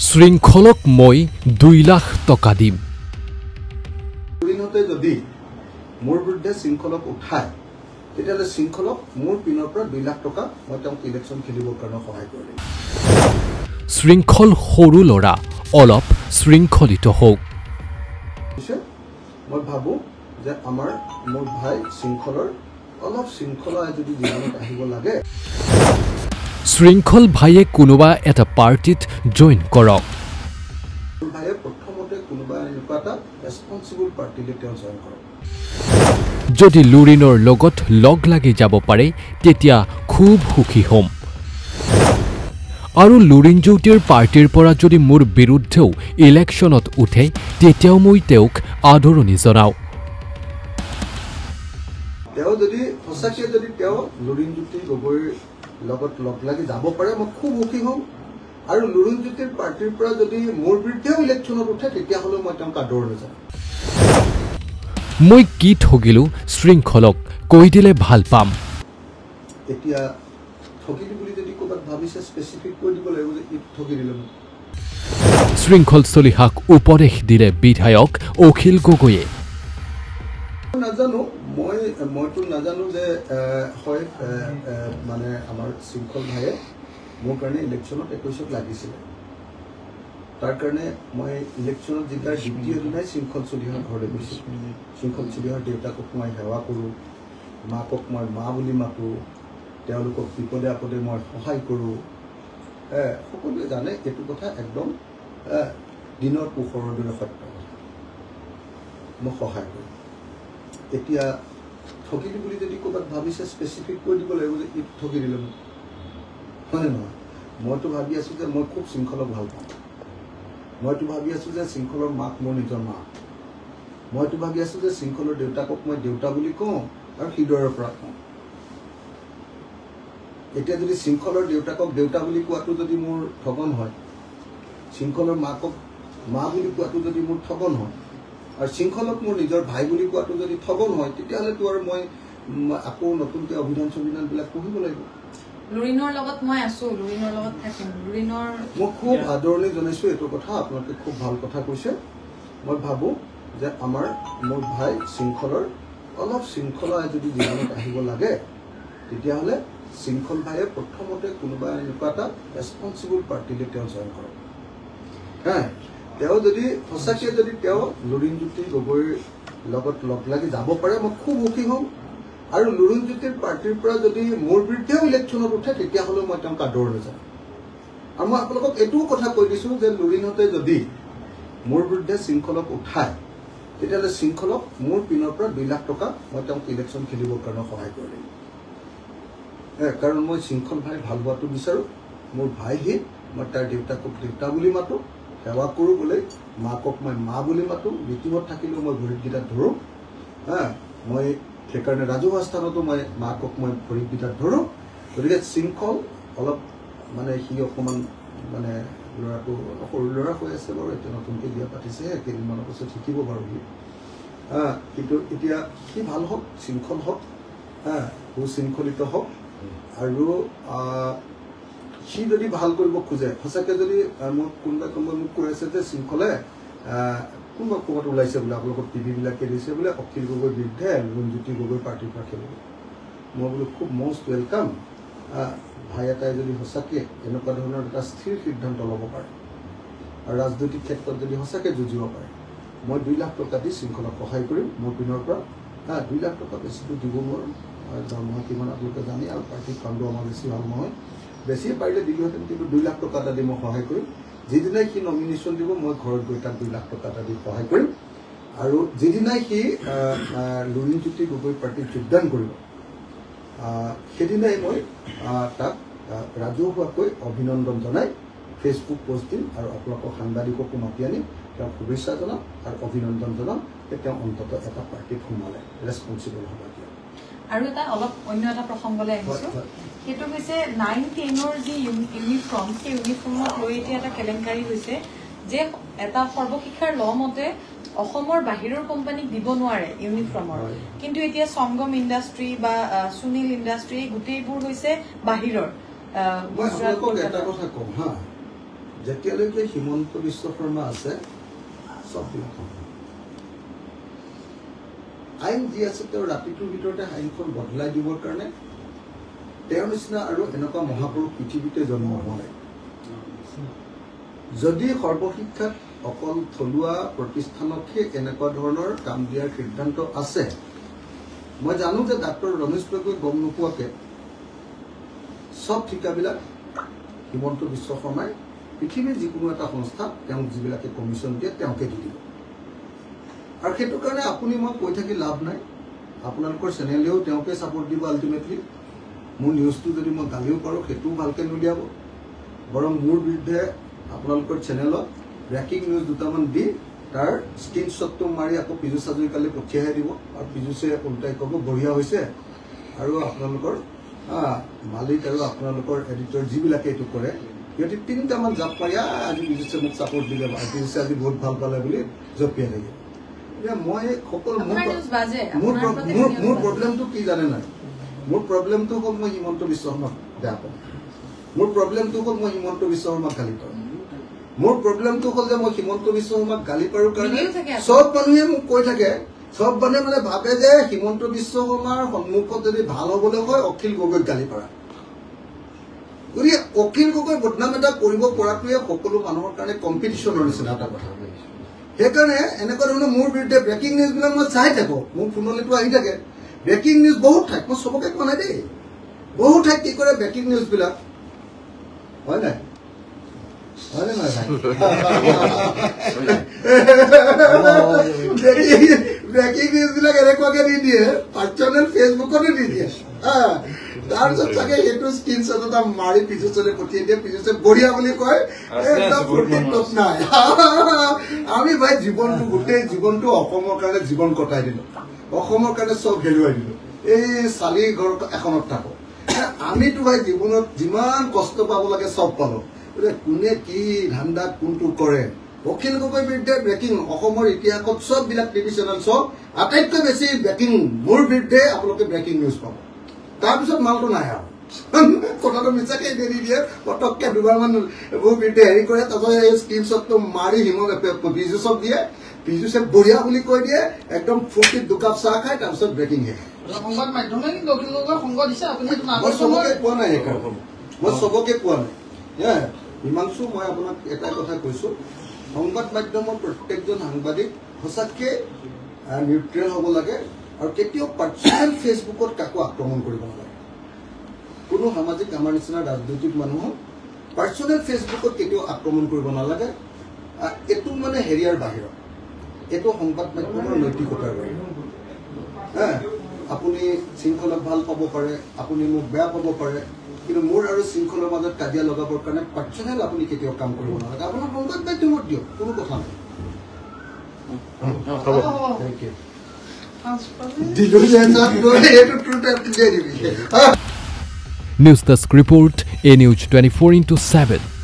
শৃংখলক মই 2 লাখ টকা দিম। দুদিনতে যদি মোৰ বিৰুদ্ধে শৃংখলক উঠায় তেতিয়াহ'লে শৃংখলক মোৰ পিনৰ পৰা 2 লাখ টকা মই তেওঁক ইলেকশ্যন খেলিবৰ কাৰণে সহায় কৰিম। শৃংখল সৰু ল'ৰা অলপ শৃংখলিত হওক। মই ভাবো যে মোৰ ভাই শৃংখলৰ অলপ শৃংখলা যদি জীৱনত আহিব লাগে। শৃংখল ভাইয়ে কোনোবা এটা পাৰ্টিত জইন কৰক। মোৰ ভাইয়ে প্ৰথমতে কোনোবা এনেকুৱা এটা ৰেছপন্সিবল পাৰ্টিলৈ তেওঁ জইন কৰক। যদি লুৰিনৰ লগত লগ লাগি যাব পাৰে তেতিয়া খুব সুখী হ'ম। আৰু লুৰিন জ্যোতিৰ পাৰ্টিৰ পৰা যদি মোৰ বিৰুদ্ধেও ইলেকশ্যনত উঠে তেতিয়াও মই তেওঁক আদৰণি জনাওঁ। তেওঁ যদি সঁচাকৈ যদি তেওঁ লুৰিন জ্যোতি গগৈৰ লগত লগ লাগি যাব পাৰে মই খুব সুখী হ'ম। আৰু লুৰিন জ্যোতিৰ পাৰ্টিৰ পৰা যদি মোৰ বিৰুদ্ধেও ইলেকশ্যনত উঠে তেতিয়াহ'লে মই তেওঁক আদৰণি জনাম। মই কি ঠগিলো শৃংখলক কৈ দিলে ভাল পাম। এতিয়া ঠগিলো বুলি যদি ক'ৰবাত ভাবিছে স্পেচিফিক কৈ দিব লাগিব যে ই ঠগি দিলে। শৃংখল চলিহাক উপদেশ দিলে বিধায়ক অখিল গগৈয়ে। নাজানো মইতো নাজানো যে হয় মানে আমাৰ শৃংখল ভাইয়ে মোৰ কাৰণে ইলেকশ্যনত 21ত লাগিছিলে। তাৰ কাৰণে মই ইলেকশ্যনত জিকাৰ দ্বিতীয় দিনাই শৃংখল চলিহাৰ ঘৰলৈ গৈছিলোঁ। শৃংখল চলিহাৰ দেউতাকক মই সেৱা কৰোঁ, মাকক মই মা বুলি মাতোঁ, তেওঁলোকক বিপদে আপদে মই সহায় কৰোঁ। সকলোৱে জানে এইটো কথা একদম দিনৰ পোহৰৰ দৰে সত্য কথা। মই সহায় কৰোঁ। এতিয়া ঠগিলো বুলি যদি ক'ৰবাত ভাবিছে স্পেচিফিক কৈ দিব লাগিব যে ই ঠগি দিলে মোক, হয়নে নহয়? মইতো ভাবি আছোঁ যে মই খুব শৃংখলক ভাল পাওঁ। মইতো ভাবি আছোঁ যে শৃংখলৰ মাক মোৰ নিজৰ মা। মইতো ভাবি আছোঁ যে শৃংখলৰ দেউতাকক মই দেউতা বুলি কওঁ আৰু হৃদয়ৰ পৰা কওঁ। এতিয়া যদি শৃংখলৰ দেউতাকক দেউতা বুলি কোৱাটো যদি মোৰ ঠগন হয়, শৃংখলৰ মাকক মা বুলি কোৱাটো যদি মোৰ ঠগন হয়, আৰু শৃংখলক মোৰ নিজৰ ভাই বুলি কোৱাটো যদি ঠগন হয় তেতিয়াহ'লেতো আৰু মই আকৌ নতুনকৈ অভিধানবিলাক পঢ়িব লাগিব। লুৰিনৰ লগত মই আছোঁ, লুৰিনৰ লগত থাকিম। লুৰিনৰ মই খুব আদৰণি জনাইছোঁ এইটো কথা। আপোনালোকে খুব ভাল কথা কৈছে। মই ভাবোঁ যে মোৰ ভাই শৃংখলৰ অলপ শৃংখলা যদি জীৱনত আহিব লাগে তেতিয়াহ'লে শৃংখল ভাইয়ে প্ৰথমতে কোনোবা এনেকুৱা এটা ৰেছপন্সিবল পাৰ্টিলৈ তেওঁ জইন কৰক। তেওঁ যদি সঁচাকৈ যদি তেওঁ লুৰিন জ্যোতি গগৈৰ লগত লগ লাগি যাব পাৰে মই খুব সুখী হ'ম। আৰু লুৰিন জ্যোতিৰ পাৰ্টিৰ পৰা যদি মোৰ বিৰুদ্ধেও ইলেকশ্যনত উঠে তেতিয়াহ'লে মই তেওঁক আদৰণি জনাম। আৰু মই আপোনালোকক এইটোও কথা কৈ দিছোঁ যে লুৰিনহঁতে যদি মোৰ বিৰুদ্ধে শৃংখলক উঠায় তেতিয়াহ'লে শৃংখলক মোৰ পিনৰ পৰা 2 লাখ টকা মই তেওঁক ইলেকশ্যন খেলিবৰ কাৰণে সহায় কৰিম। কাৰণ মই শৃংখল ভাই ভাল হোৱাটো বিচাৰোঁ। মোৰ ভাই সি, মই তাৰ দেউতাকক দেউতা বুলি মাতোঁ, সেৱা কৰোঁ বোলে, মাকক মই মা বুলি মাতোঁ, মিটিঙত থাকিলেও মই ভৰিতকেইটাত ধৰোঁ। মই সেইকাৰণে ৰাজহুৱা স্থানতো মই মাকক মই ভৰিতকেইটাত ধৰোঁ। গতিকে শৃংখল অলপ মানে সি অকণমান মানে ল'ৰাটো সৰু ল'ৰা হৈ আছে বাৰু, এতিয়া নতুনকৈ বিয়া পাতিছেহে, কেইদিনমানৰ পাছত শিকিব বাৰু সি। কিন্তু এতিয়া সি ভাল হওক, শৃংখল হওক, সুশৃংখলিত হওক। আৰু সি যদি ভাল কৰিব খোজে, সঁচাকৈ যদি মোক কোনোবাই মোক কৈ আছে যে শৃংখলে কোনোবা ক'ৰবাত ওলাইছে বোলে, আপোনালোকৰ টিভিবিলাকে দিছে বোলে অখিল গগৈৰ বিৰুদ্ধে লুৰিন জ্যোতি গগৈ পাৰ্টিৰ পৰা খেলিব। মই বোলো খুব মষ্ট ৱেলকাম। ভাই এটাই যদি সঁচাকৈ এনেকুৱা ধৰণৰ এটা স্থিৰ সিদ্ধান্ত ল'ব পাৰে আৰু ৰাজনৈতিক ক্ষেত্ৰত যদি সঁচাকৈ যুঁজিব পাৰে, মই 2 লাখ টকা দি শৃংখলক সহায় কৰিম মোৰ পিনৰ পৰা। 2 লাখ টকা বেছিটো দিব নোৱাৰোঁ, দৰমহা কিমান আপোনালোকে জানে, আৰু পাৰ্টিৰ ফাণ্ডো আমাৰ বেছি ভাল নহয়। বেছিয়ে পাৰিলে দিলোহেঁতেন, কিন্তু 2 লাখ টকা এটা দি মই সহায় কৰিম। যিদিনাই সি নমিনেশ্যন দিব মই ঘৰত গৈ তাক 2 লাখ টকা এটা দি সহায় কৰিম। আৰু যিদিনাই সি লুৰিন জ্যোতি গগৈ পাৰ্টীত যোগদান কৰিব সেইদিনাই মই তাক ৰাজহুৱাকৈ অভিনন্দন জনাই ফেচবুক পোষ্ট দিম আৰু আপোনালোকৰ সাংবাদিককো মাতি আনিম, তেওঁক শুভেচ্ছা জনাম আৰু অভিনন্দন জনাম যে তেওঁ অন্ততঃ এটা পাৰ্টিত সোমালে, ৰেছপন্সিবল হ'ব দিয়া। আৰু এটা অলপ অন্য এটা প্ৰসংগলৈ আহিছোঁ, সেইটো হৈছে 9-10ৰ যি ইউনিফৰ্ম, সেই ইউনিফৰ্মক লৈ এতিয়া এটা কেলেংকাৰী হৈছে যে এটা সৰ্বশিক্ষাৰ ল মতে অসমৰ বাহিৰৰ কোম্পানীক দিব নোৱাৰে ইউনিফৰ্মৰ, কিন্তু এতিয়া সংগম ইণ্ডাষ্ট্ৰী বা সুনীল ইণ্ডাষ্ট্ৰী গোটেইবোৰ হৈছে বাহিৰৰ। এটা কথা কওঁ যেতিয়ালৈকে হিমন্ত বিশ্ব শৰ্মা আছে চববিলাক আইন যি আছে তেওঁ ৰাতিটোৰ ভিতৰতে আইনখন বদলাই দিবৰ কাৰণে তেওঁৰ নিচিনা আৰু এনেকুৱা মহাপুৰুষ পৃথিৱীতে জন্ম হোৱা নাই যদি সৰ্বশিক্ষাত অকল থলুৱা প্ৰতিষ্ঠানকহে এনেকুৱা ধৰণৰ কাম দিয়াৰ সিদ্ধান্ত আছে মই জানো যে ডাক্তৰ ৰমেশ পেগুৱে গম নোপোৱাকৈ সব ঠিকাবিলাক হিমন্ত বিশ্ব শৰ্মাই পৃথিৱীৰ যিকোনো এটা সংস্থা তেওঁক যিবিলাকে কমিশ্যন দিয়ে তেওঁকে দি দিব আৰু সেইটো কাৰণে আপুনি মই কৈ থাকি লাভ নাই আপোনালোকৰ চেনেলেও তেওঁকে ছাপোৰ্ট দিব আল্টিমেটলি মোৰ নিউজটো যদি মই গালিও পাৰোঁ সেইটোও ভালকৈ নুলিয়াব বৰং মোৰ বিৰুদ্ধে আপোনালোকৰ চেনেলত ব্ৰেকিং নিউজ দুটামান দি তাৰ স্ক্ৰীনশ্বটটো মাৰি আকৌ পীযুষ হাজৰিকালৈ পঠিয়াই দিব আৰু পীযুষে উল্টাই ক'ব বঢ়িয়া হৈছে আৰু আপোনালোকৰ মালিক আৰু আপোনালোকৰ এডিটৰ যিবিলাকে এইটো কৰে সিহঁতে 3টামান জাপ মাৰি আজি পীযুষে মোক ছাপোৰ্ট দিলে পীযুষে আজি বহুত ভাল পালে বুলি জপিয়াই থাকে মই সকলো মোৰ প্ৰব্লেমটো কি জানে নাই মোৰ প্ৰব্লেমটো হ'ল মই হিমন্ত বিশ্ব শৰ্মাক বেয়া পাওঁ মোৰ প্ৰব্লেমটো হ'ল মই হিমন্ত বিশ্ব শৰ্মাক গালি পাৰোঁ মোৰ প্ৰব্লেমটো হ'ল যে মই হিমন্ত বিশ্ব শৰ্মাক গালি পাৰোঁ কাৰণে সব মানুহে মোক কৈ থাকে সব মানুহে মানে ভাবে যে হিমন্ত বিশ্ব শৰ্মাৰ সন্মুখত যদি ভাল হ'বলৈ হয় অখিল গগৈক গালি পাৰা গতিকে অখিল গগৈ বদনাম এটা কৰিব পৰাটোৱে সকলো মানুহৰ কাৰণে কম্পিটিশ্যনৰ নিচিনা এটা কথা সেইকাৰণে এনেকুৱা ধৰণৰ মোৰ বিৰুদ্ধে ব্ৰেকিং নিউজবিলাক মই চাই থাকোঁ মোৰ ফোনলৈতো আহি থাকে ব্ৰেকিং নিউজ বহুত ঠাইত মই চবকে কোৱা নাই দেই বহুত ঠাইত কি কৰে ব্ৰেকিং নিউজবিলাক হয় নাই হয় নাই ব্ৰেকিং নিউজবিলাক এনেকুৱাকে দি দিয়ে পাৰ্চনেল ফেচবুকতো দি দিয়ে তাৰপিছত চাগে সেইটো স্ক্ৰীনশ্বট এটা মাৰি পীযুষলৈ পঠিয়াই দিয়ে পীযুষে বঢ়িয়া বুলি কয় নাই আমি ভাই জীৱনটো গোটেই জীৱনটো অসমৰ কাৰণে জীৱন কটাই দিলো অসমৰ কাৰণে চব হেৰুৱাই দিলো এই চালি ঘৰ এখনত থাকো আমিতো ভাই জীৱনত যিমান কষ্ট পাব লাগে চব পালো কোনে কি ধান্দা কোনটো কৰে অখিল গগৈৰ বিৰুদ্ধে ব্ৰেকিং অসমৰ ইতিহাসত চববিলাক টিভি চেনেল চব আটাইতকৈ বেছি ব্ৰেকিং মোৰ বিৰুদ্ধে আপোনালোকে ব্ৰেকিং নিউজ পাব তাৰপিছত মালটো নাই আৰু কথাটো মিছাকে দি দিয়ে পটককে দুবাৰমান মোৰ বিৰুদ্ধে হেৰি কৰে তাৰপিছত এই স্ক্ৰীনশ্বটটো মাৰি পীযুষক দিয়ে পীযুষে বঢ়িয়া বুলি কৈ দিয়ে একদম ফূৰ্তিত দুকাপ চাহ খায় তাৰপিছত ব্ৰেকিং হে সংবাদ মাধ্যমে কিন্তু অখিল গগৈক সংগ দিছে আপুনি মই চবকে কোৱা নাই সেইকাৰণে মই চবকে কোৱা নাই হিমাংশু মই আপোনাক এটা কথা কৈছো সংবাদ মাধ্যমৰ প্ৰত্যেকজন সাংবাদিক সঁচাকৈ নিউট্ৰেল হ'ব লাগে আৰু কেতিয়াও পাৰ্চনেল ফেচবুকত কাকো আক্ৰমণ কৰিব নালাগে কোনো সামাজিক আমাৰ নিচিনা ৰাজনৈতিক মানুহক পাৰ্চনেল ফেচবুকত কেতিয়াও আক্ৰমণ কৰিব নালাগে এইটো মানে হেৰিয়াৰ বাহিৰত এইটো সংবাদ মাধ্যমৰ নৈতিকতাৰ বাহিৰত আপুনি শৃংখলাক ভাল পাব পাৰে আপুনি মোক বেয়া পাব পাৰে কিন্তু মোৰ আৰু শৃংখলাৰ মাজত কাজিয়া লগাবৰ কাৰণে পাৰ্চনেল আপুনি কেতিয়াও কাম কৰিব নালাগে আপোনাৰ সংবাদ মাধ্যমত দিয়ক কোনো কথা নাই thank you News Desk Report, A News 24/7.